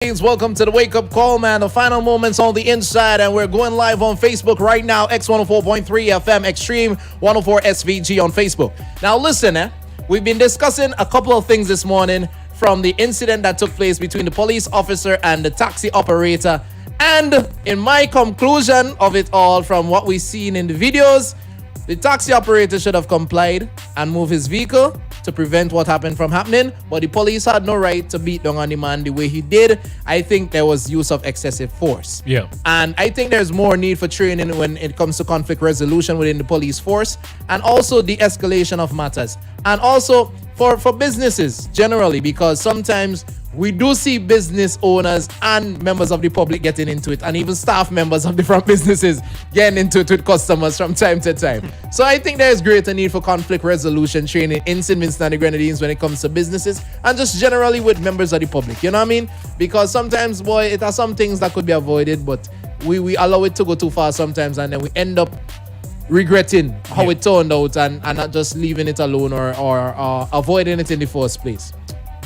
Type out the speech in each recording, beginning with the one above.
Welcome to the Wake Up Call, man. The final moments on the inside, and we're going live on Facebook right now. X104.3 FM Extreme 104 SVG on Facebook. Now, listen, we've been discussing a couple of things this morning from the incident that took place between the police officer and the taxi operator. And in my conclusion of it all, from what we've seen in the videos, the taxi operator should have complied and moved his vehicle to prevent what happened from happening, but the police had no right to beat down on the man the way he did. I think there was use of excessive force. Yeah. And I think there's more need for training when it comes to conflict resolution within the police force, and also de-escalation of matters. And also for businesses generally, because sometimes we do see business owners and members of the public getting into it, and even staff members of different businesses getting into it with customers from time to time. So I think there is greater need for conflict resolution training in St. Vincent and the Grenadines when it comes to businesses, and just generally with members of the public. You know what I mean? Because sometimes, boy, it are some things that could be avoided, but we allow it to go too far sometimes, and then we end up regretting how it turned out and not just leaving it alone or avoiding it in the first place.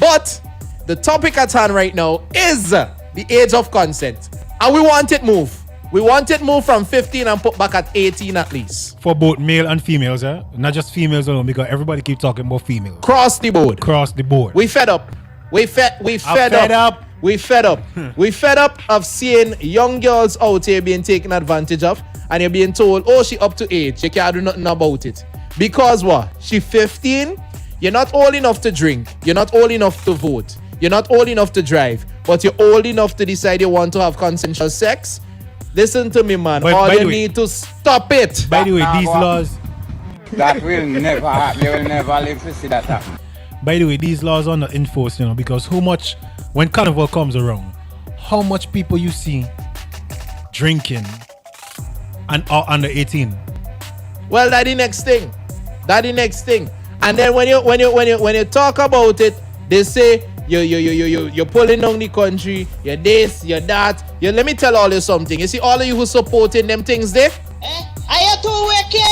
But the topic at hand right now is the age of consent. And we want it moved. We want it moved from 15 and put back at 18 at least. For both male and females, not just females alone, because everybody keep talking about females. Cross the board. Cross the board. We fed up. We fed up. We fed up. We fed up of seeing young girls out here being taken advantage of, and you're being told, oh, she up to age. You can't do nothing about it. Because what? She 15? You're not old enough to drink. You're not old enough to vote. You're not old enough to drive, but you're old enough to decide you want to have consensual sex. Listen to me, man. All you need to stop it. By the way, these laws... That will never happen. You will never live to see that happen. By the way, these laws are not enforced, because when Carnival comes around, how much people you see drinking and are under 18? Well, that's the next thing. And then when you talk about it, they say you're pulling down the country, you're this, you're that. Let me tell all you something. You see all of you who supporting them things there? Are you too wicked?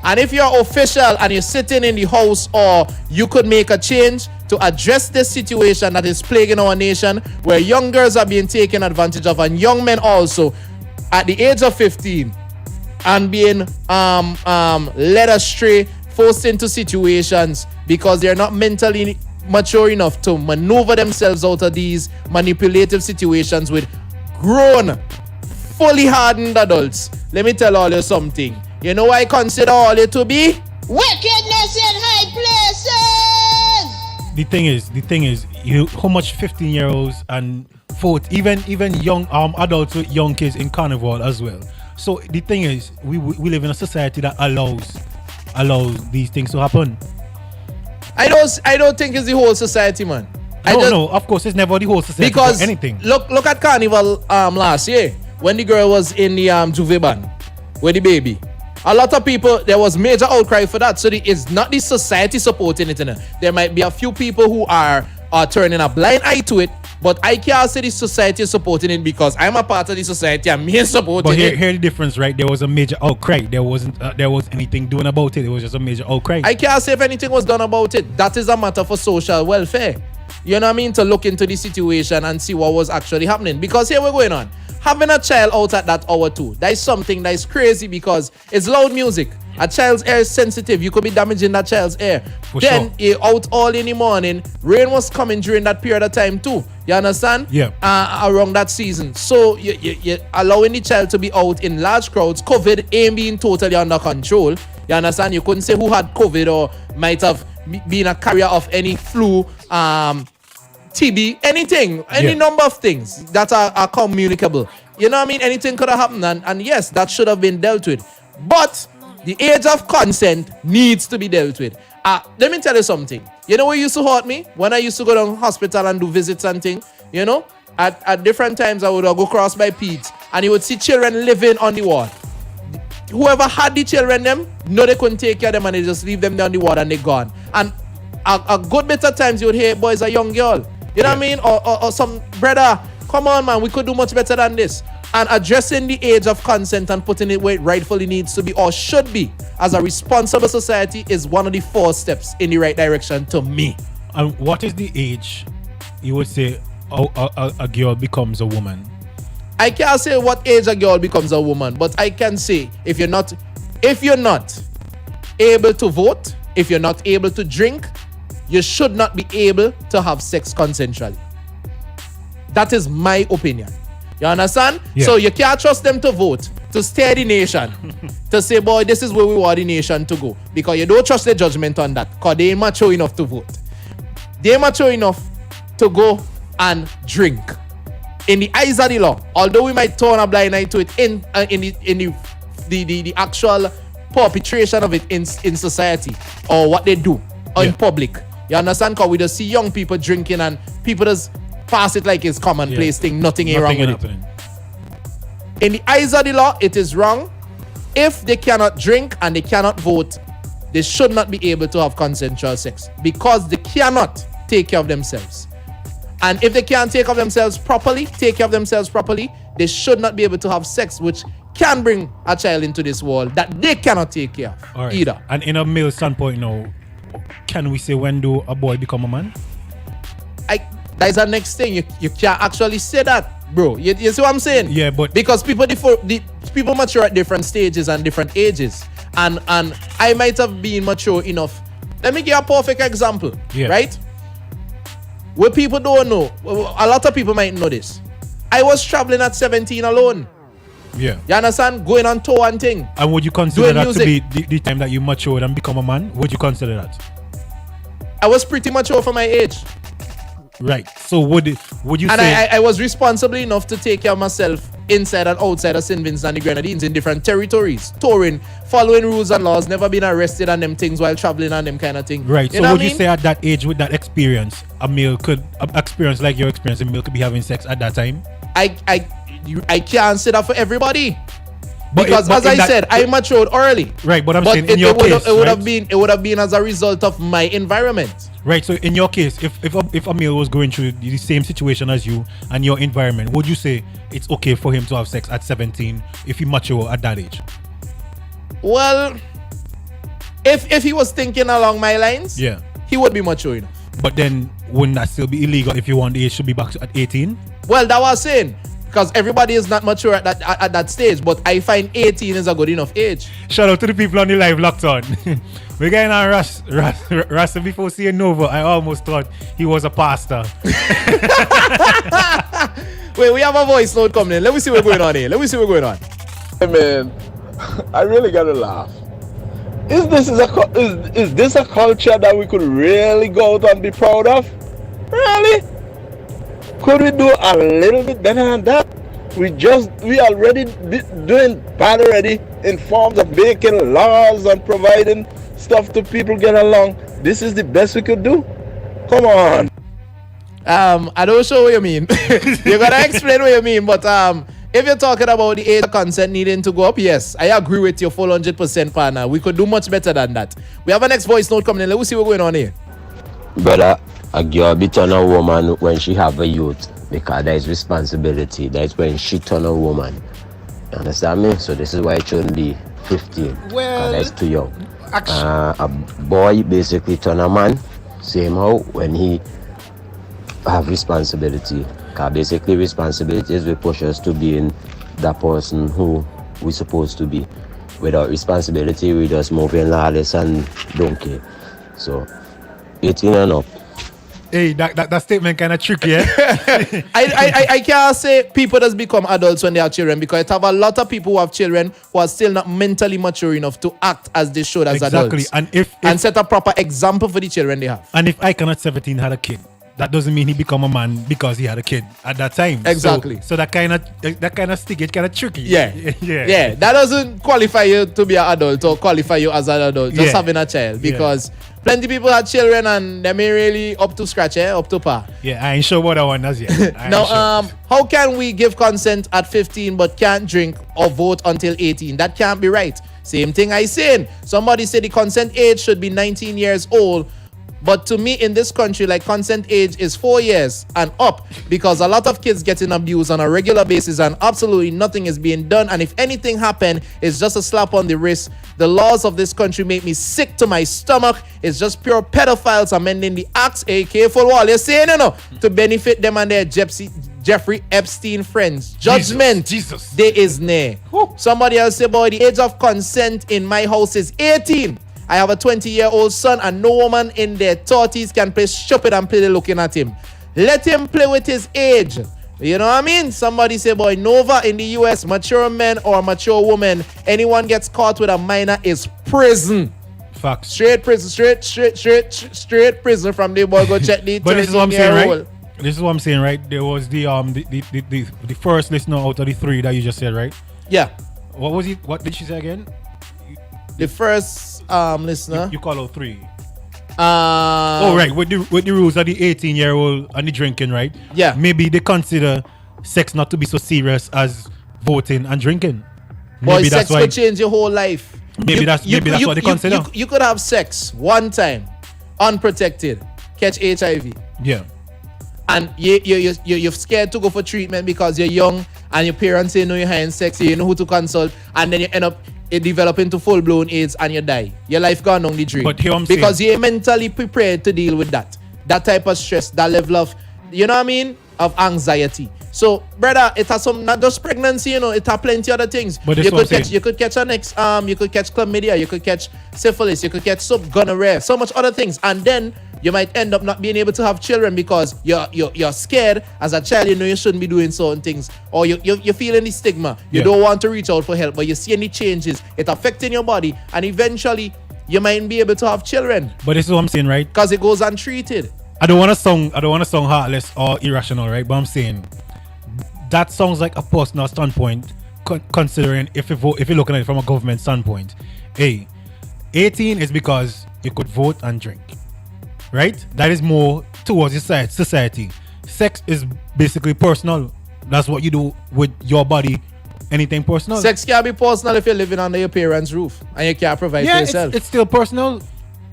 And if you're official and you're sitting in the house, or you could make a change to address this situation that is plaguing our nation, where young girls are being taken advantage of, and young men also at the age of 15 and being led astray, forced into situations because they're not mentally mature enough to maneuver themselves out of these manipulative situations with grown, fully hardened adults. Let me tell all you something. You know what I consider all you to be? Wickedness in high places. The thing is, how much 15-year-olds and even young adults with young kids in Carnival as well. So the thing is, we live in a society that allows these things to happen. I don't think it's the whole society, man. No, of course it's never the whole society. Because anything. Look at Carnival last year when the girl was in the Juve band with the baby. A lot of people, there was major outcry for that. So it's not the society supporting it. There might be a few people who are turning a blind eye to it, but I can't say the society is supporting it because I'm a part of the society. I'm here supporting it. But here's the difference, right? There was a major outcry. There was anything doing about it. It was just a major outcry. I can't say if anything was done about it. That is a matter for social welfare. You know what I mean? To look into the situation and see what was actually happening. Because here we're going on. Having a child out at that hour too, that is something that is crazy because it's loud music. A child's ear is sensitive. You could be damaging that child's ear. Then you're out all in the morning. Rain was coming during that period of time too. You understand? Yeah. Around that season. So you're allowing the child to be out in large crowds. COVID ain't being totally under control. You understand? You couldn't say who had COVID or might have been a carrier of any flu, TB, anything, any number of things that are communicable. You know what I mean? Anything could have happened, and yes, that should have been dealt with. But the age of consent needs to be dealt with. Let me tell you something. You know what used to hurt me? When I used to go to the hospital and do visits and things, at different times I would go cross by Pete, and you would see children living on the ward. Whoever had the children, they couldn't take care of them, and they just leave them down the ward and they're gone. And a good bit of times you would hear, boy, it's a young girl. You know what I mean? Or some brother, come on, man, we could do much better than this. And addressing the age of consent and putting it where it rightfully needs to be or should be as a responsible society is one of the 4 steps in the right direction to me. And what is the age you would say a girl becomes a woman? I can't say what age a girl becomes a woman, but I can say if you're not able to vote, if you're not able to drink, you should not be able to have sex consensually. That is my opinion. You understand? Yeah. So you can't trust them to vote, to steer the nation, to say, boy, this is where we want the nation to go. Because you don't trust their judgment on that, because they ain't mature enough to vote. They ain't mature enough to go and drink. In the eyes of the law, although we might turn a blind eye to it in the actual perpetration of it in society, or what they do in public. You understand? Because we just see young people drinking and people just pass it like it's commonplace thing. Nothing ain't wrong with it. In the eyes of the law, it is wrong. If they cannot drink and they cannot vote, they should not be able to have consensual sex because they cannot take care of themselves. And if they can't take care of themselves properly, they should not be able to have sex, which can bring a child into this world that they cannot take care of either. And in a male standpoint now, can we say when do a boy become a man? That is the next thing. You can't actually say that, bro. You see what I'm saying? Yeah, but because people mature at different stages and different ages. And I might have been mature enough. Let me give you a perfect example. Yeah. Right? Where people don't know. A lot of people might know this. I was traveling at 17 alone. Yeah. You understand? Going on tour and thing. And would you consider that music. to be the time that you matured and become a man? Would you consider that? I was pretty mature for my age. Right. So would you and say... I was responsible enough to take care of myself inside and outside of St. Vincent and the Grenadines in different territories. Touring, following rules and laws, never been arrested and them things while traveling and them kind of thing. Right. You So know would what I you mean? say at that age with that experience, a male could... experience like your experience, a male could be having sex at that time? I can't say that for everybody. But Because as I said, I matured early. Right, but I'm saying in your case, it would have been as a result of my environment. Right, so in your case, if a male was going through the same situation as you and your environment, would you say it's okay for him to have sex at 17 if he mature at that age? Well, if he was thinking along my lines, Yeah. he would be mature enough. But then wouldn't that still be illegal if you want the age to be back at 18? Well, that was saying. Because everybody is not mature at that stage, but I find 18 is a good enough age. Shout out to the people on the live locked on. We're getting on Rasta before seeing Nova. I almost thought he was a pastor. Wait, we have a voice note coming in. Let me see what's going on here. Hey man, I really gotta laugh. Is this a culture that we could really go out and be proud of? Really? Could we do a little bit better than that? We already doing bad already in forms of making laws and providing stuff to people get along. This is the best we could do? Come on. I don't sure what you mean. You gotta explain what you mean, but if you're talking about the age of consent needing to go up, yes, I agree with you full 100%, partner. We could do much better than that. We have a next voice note coming in. Let's see what's going on here. Brother, a girl be turn a woman when she have a youth because there is responsibility. That is when she turn a woman. You understand me? So this is why it shouldn't be 15. Well, that's too young. A boy basically turn a man same how when he have responsibility. Because basically responsibilities will push us to being that person who we supposed to be. Without responsibility, we just move in lawless and don't care. So 18 and up. Hey, that statement kind of tricky, eh? I can't say people just become adults when they are children, because I have a lot of people who have children who are still not mentally mature enough to act as they should as adults. And and set a proper example for the children they have. And if I cannot 17 had a kid, that doesn't mean he become a man because he had a kid at that time. Exactly. So that kind of stick, it's kind of tricky. Yeah. Yeah. That doesn't qualify you to be an adult or qualify you as an adult, just having a child, because plenty people have children and they may really up to scratch, up to par. Yeah, I ain't sure what I want as yet. Now, how can we give consent at 15 but can't drink or vote until 18? That can't be right. Same thing I saying. Somebody said the consent age should be 19 years old But to me, in this country, like, consent age is 4 years and up, because a lot of kids getting abused on a regular basis and absolutely nothing is being done. And if anything happen, it's just a slap on the wrist. The laws of this country make me sick to my stomach. It's just pure pedophiles amending the acts. Hey, careful what you're saying, to benefit them and their Jeffrey Epstein friends. Judgment. Jesus. There is nay. Somebody else say, boy, the age of consent in my house is 18. I have a 20-year-old son, and no woman in their 30s can play stupid and play looking at him. Let him play with his age. You know what I mean? Somebody say, boy, Nova in the US, mature men or mature woman, anyone gets caught with a minor is prison. Facts. Straight prison, straight prison from the boy. Go check the But this is what I'm saying, 13-year-old. right? This is what I'm saying, right? There was the first listener out of the 3 that you just said, right? Yeah. What was it? What did she say again? The first listener. You call out 3. Oh, right. With the rules of the 18-year-old and the drinking, right? Yeah. Maybe they consider sex not to be so serious as voting and drinking. Boy, Maybe sex could change your whole life. Maybe that's what they consider. You could have sex one time, unprotected, catch HIV, Yeah. and you're scared to go for treatment because you're young and your parents say no, you're having sex, you know who to consult, and then you end up develop into full-blown AIDS and you die. Your life gone down the drain. But here I'm because saying, you're mentally prepared to deal with that type of stress, that level of, you know what I mean, of anxiety. So, brother, it has some, not just pregnancy, it has plenty other things. But You could catch an you could catch chlamydia, you could catch syphilis, you could catch gonorrhea, so much other things, and then you might end up not being able to have children because you're scared as a child. You shouldn't be doing certain things, or you're feeling the stigma. You don't want to reach out for help, but you see any changes, it affecting your body, and eventually you might be able to have children. But this is what I'm saying, right? Because it goes untreated. I don't want to sound heartless or irrational, right? But I'm saying that sounds like a personal standpoint, considering if you're looking at it from a government standpoint. 18 is because you could vote and drink, right? That is more towards society. Sex is basically personal. That's what you do with your body. Anything personal. Sex can be personal if you're living under your parents' roof and you can't provide for yourself. It's still personal.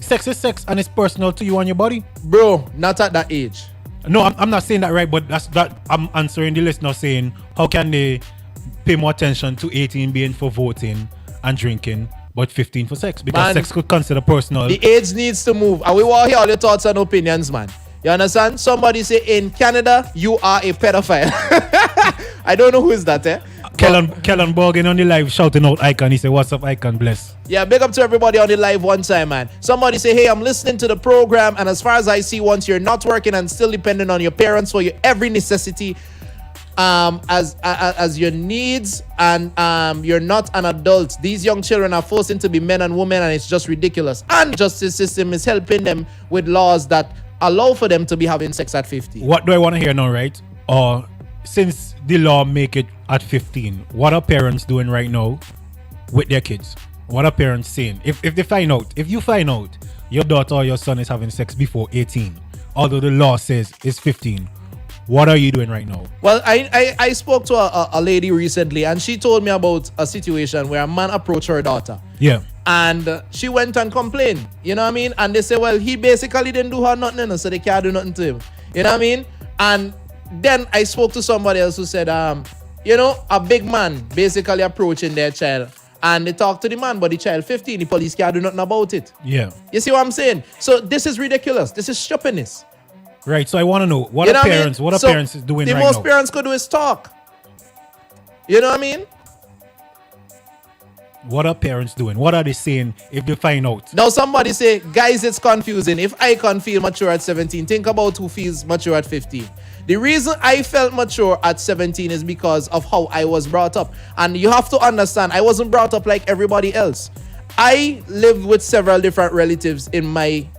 Sex is sex, and it's personal to you and your body. Bro, not at that age. No, I'm not saying that, right, but I'm answering the listener saying, how can they pay more attention to 18 being for voting and drinking, but 15 for sex? Because sex could consider personal. The age needs to move, and we want to hear all your thoughts and opinions, man. You understand? Somebody say, in Canada, you are a pedophile. I don't know who is that, Kellen Borgen on the live shouting out Icon. He said, what's up, Icon? Bless. Yeah, big up to everybody on the live one time, man. Somebody say, hey, I'm listening to the program, and as far as I see, once you're not working and still dependent on your parents for your every necessity, as your needs, and you're not an adult, these young children are forced to be men and women, and it's just ridiculous. And the justice system is helping them with laws that allow for them to be having sex at 50. What do I want to hear now, right? Or since the law make it at 15, what are parents doing right now with their kids? What are parents saying? If you find out your daughter or your son is having sex before 18, although the law says it's 15, what are you doing right now? Well, I spoke to a lady recently, and she told me about a situation where a man approached her daughter. Yeah. And she went and complained, you know what I mean? And they say, well, he basically didn't do her nothing, so they can't do nothing to him. You know what I mean? And then I spoke to somebody else who said, a big man basically approaching their child, and they talk to the man, but the child 15, the police can't do nothing about it. Yeah. You see what I'm saying? So this is ridiculous. This is stupidness. Right. So I want to know, what are parents doing right now? The most parents could do is talk. You know what I mean? What are parents doing? What are they saying if they find out? Now somebody say, guys, it's confusing. If I can feel mature at 17, think about who feels mature at 15. The reason I felt mature at 17 is because of how I was brought up. And you have to understand, I wasn't brought up like everybody else. I lived with several different relatives in my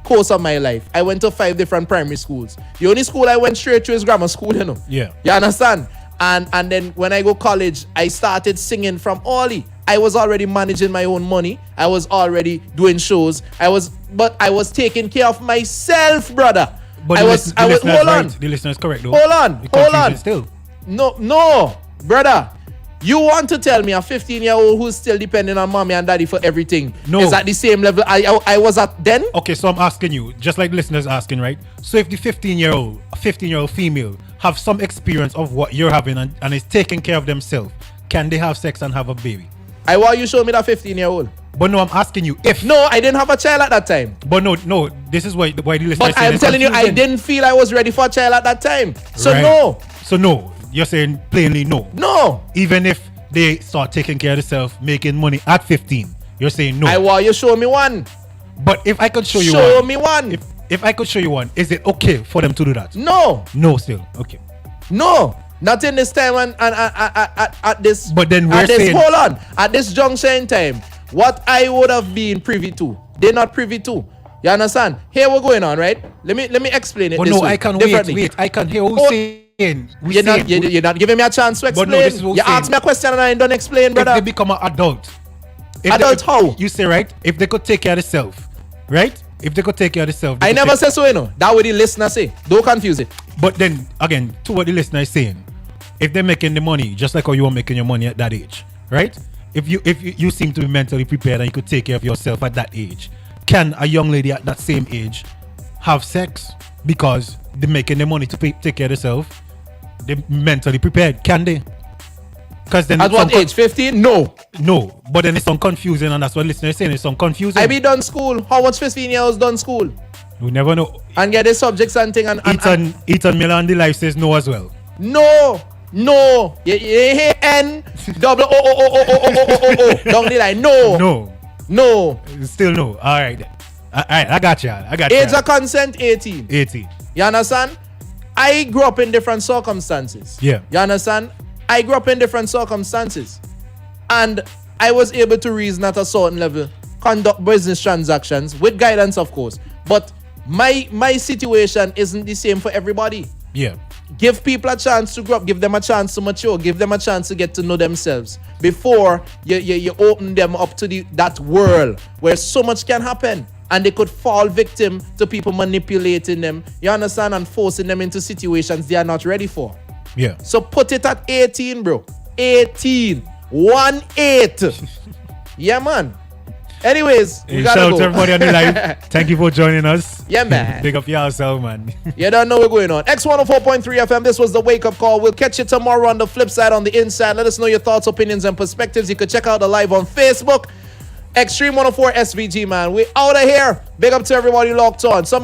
course of my life. I went to 5 different primary schools. The only school I went straight to is grammar school, Yeah. You understand? And then when I go college, I started singing from early. I was already managing my own money. I was already doing shows. But I was taking care of myself, brother. But hold on. The listener is correct, though. Hold on. Still. No, brother. You want to tell me a 15-year-old who's still depending on mommy and daddy for everything No. is at the same level I was at then? Okay, so I'm asking you, just like listeners asking, right? So if the 15-year-old female have some experience of what you're having and is taking care of themselves, can they have sex and have a baby? I want you show me that 15-year-old. But no, I'm asking you if. No, I didn't have a child at that time. But no, this is why the listeners. But I'm telling you, I didn't feel I was ready for a child at that time. So Right. no. So no, you're saying plainly no. No. Even if they start taking care of themselves, making money at 15, you're saying no. I want you show me one. But if I could show you Show one, me one. if I could show you one, is it okay for them to do that? No. No, still okay. No. Not in this time and at this. But then we're at this, saying- hold on. At this junction in time, what I would have been privy to, they're not privy to. You understand? Here we're going on, right? Let me explain it. But this no, way, I can differently. wait. I can hear who's Oh, saying. You're not giving me a chance to But explain. no, this is what You I'm asked saying. me a question and I don't explain, If brother. they become an adult. Adult how? You say right? If they could take care of themselves, right? If they could take care of themselves. I never said so, you know. That what the listener say. Don't confuse it. But then again, to what the listener is saying, if they're making the money just like how you were making your money at that age, right? If you seem to be mentally prepared and you could take care of yourself at that age, can a young lady at that same age have sex because they're making the money to take care of themselves? They're mentally prepared. Can they? Because then At it's what age? 15? No. no, but then it's some confusing, and that's what listeners saying. It's some confusing. I be done school. How much 15-year-olds done school? we never know. And get the subjects and thing and Ethan Miller on the live says no as well. no. You hear N double O down the line. No. Still no. All right, I got you. Age of consent 18. 80. You understand? I grew up in different circumstances. Yeah. You understand? I grew up in different circumstances. And I was able to reason at a certain level, conduct business transactions with guidance, of course. But my situation isn't the same for everybody. Yeah. Give people a chance to grow up, give them a chance to mature, give them a chance to get to know themselves before you open them up to that world where so much can happen and they could fall victim to people manipulating them, you understand, and forcing them into situations they are not ready for. Yeah. So put it at 18, bro. 18. 1-8. Yeah, man. Anyways, we Shout gotta out go. to everybody on the live. Thank you for joining us. Yeah, man. Big up yourself, man. You don't know what's going on. X104.3 FM, this was the wake-up call. We'll catch you tomorrow on the flip side, on the inside. Let us know your thoughts, opinions, and perspectives. You could check out the live on Facebook. Extreme 104 SVG, man. We out of here. Big up to everybody locked on. Somebody